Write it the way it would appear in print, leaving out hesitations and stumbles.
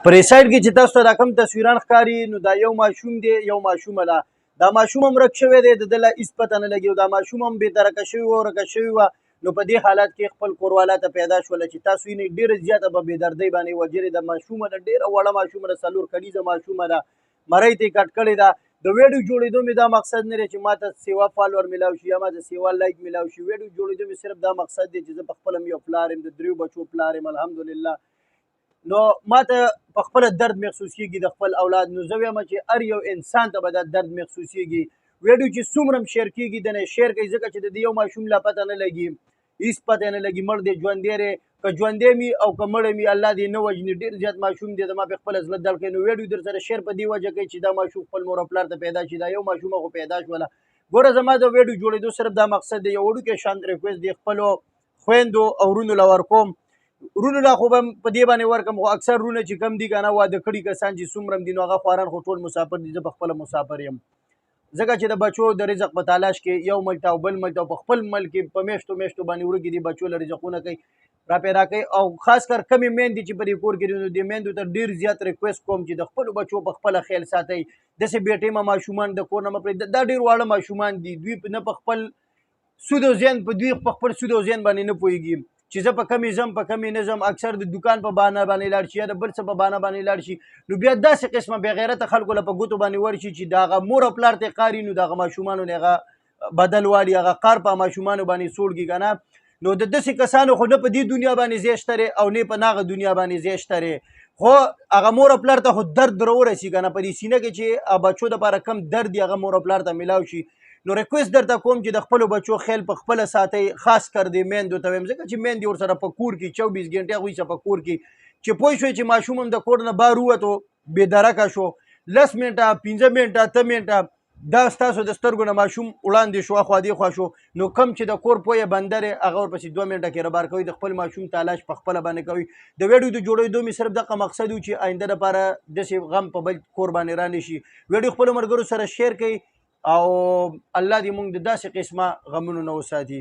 پرې سایډ کې چې تاسو ته دا کوم تصویران ښکاري نو دا یو ماشوم دی یو ماشومه ده. دا ماشوم هم ورک شوی دی، د ده له هېڅ پته نه لګي او دا ماشوم هم بېدرکه شوي وه، ورکه شوي وه. نو په دې حالت کې خپل کوروالا ته پیدا شوله چې تاسو وینئ ډېره زیاته په بېدردۍ باندې وجلې ده. ماشومه ده، ډېره وړه ماشومه ده، 4 کلیزه ماشومه ده، مرۍ ته یې کټ کړې ده. د ویډیو جوړېدو مې دا مقصد نه دی چې ما ته سیوا فالوور میلاو شي یا ما ته سیوا لایک میلاو شي. ویډیو جوړېدو مې صرف دا مقصد دی چې زه په خپله یو پلار یم، د 3 بچو پلار یم الحمدلله. نو ما ته په خپله درد محسوس کېږي د خپل اولاد. نو زه وایم چې هر یو انسان ته به دا درد محسوسېږي. ویډیو چې څومره هم شیر کېږي د نه شیر کوي، ځکه چې د دې یو ماشوم لا پته نه لګي، هېڅ پته نه لګي، مړ دی ژوندی دی، که ژوندی مي او که مړی مي الله دې نه وژني. ډېر زیات ماشوم دی، زما په خپله زړه درد کوي. نو ویډیو در سره شیر په دې وجه کوي چې دا ماشوم خپل مور او پلار ته پیدا شي. دا یو ماشومه خو پیدا شوله. ګوره زما د ویډیو جوړېدو صرف دا مقصد دی، یو وړوکی شان ریکویسټ دی خپلو خویندو او ورونو له ورکوم. ورونو لا خو به په دې باندې ورکړم، خو اکثر ورونه چې کم دي که نه واده کړي کسان چې څومره دي نو هغه خواران خو ټول مسافر دي. زه په خپله مسافر یم، ځکه چې د بچو د رزق په تلاش کې یو ملک ته او بل ملک ته او په خپل ملک کې په میاشتو میاشتو باندې ورکې دي بچو له رزقونه کوي را پیدا کوي. او خاص کر کمې میندې چې په دې کور کې دي نو دې میندو ته ډېر زیات ریکویسټ کوم چې د خپلو بچو په خپله خیال ساتئ. داسې بې ټیمه ماشومان د کور نه مه پرېږدئ. دا ډېر واړه ماشومان دي، دوی نه په خپل سود او زیان سود او زیان باندې نه پوهېږي چې زه په کمې ځم په کمې نه ځم. اکثر د دکان په بهانه باندې لاړ شي یا د بل څه په بهانه باندې لاړ شي. نو بیا داسې قسمه بې غیرته خلکو له په ګوتو باندې ورشي چې د هغه مور او پلار ته قاري نو د هغه ماشومانو نه هغه بدل والي، هغه قار په ماشومانو باندې سوړ کي که نه. نو د داسې کسانو خو نه په دې دنیا باندې ځای شته دی او نه په هغه دنیا باندې ځای شته دی. خو هغه مور او پلار ته خو درد راورسي که نه په دې سینه کې چې بچو دپاره کم درد یې هغه مور او پلار ته میلاو شي. نو ریکویسټ درته کوم چې د خپلو بچو خیال په خپله ساتئ، خاص کر د میندو ته وایم، ځکه چې میندې ورسره په کور کې 24 ګنټې هغوی سره په کور کې چې پوه شوی چې ماشوم هم د کور نه بار ووتو بېدرکه شو 10 منټه 15 منټه 8 منټه دا ستاسو د سترګو نه ماشوم وړاندې شو خوا دې خوا شو. نو کم چې د کور پویه بنده دی هغه ورپسې 2 منټه کې ربار کوي، د خپل ماشوم تلاش په خپله باندې کوي. د ویډیو د جوړېدو مې صرف دغه مقصد و چې آینده دپاره داسې غم په بل کور باندې را نه شي. ویډیو خپلو ملګرو سره شیر کوئ او الله دې موږ د داسې قسمه غمونو نه وساتي.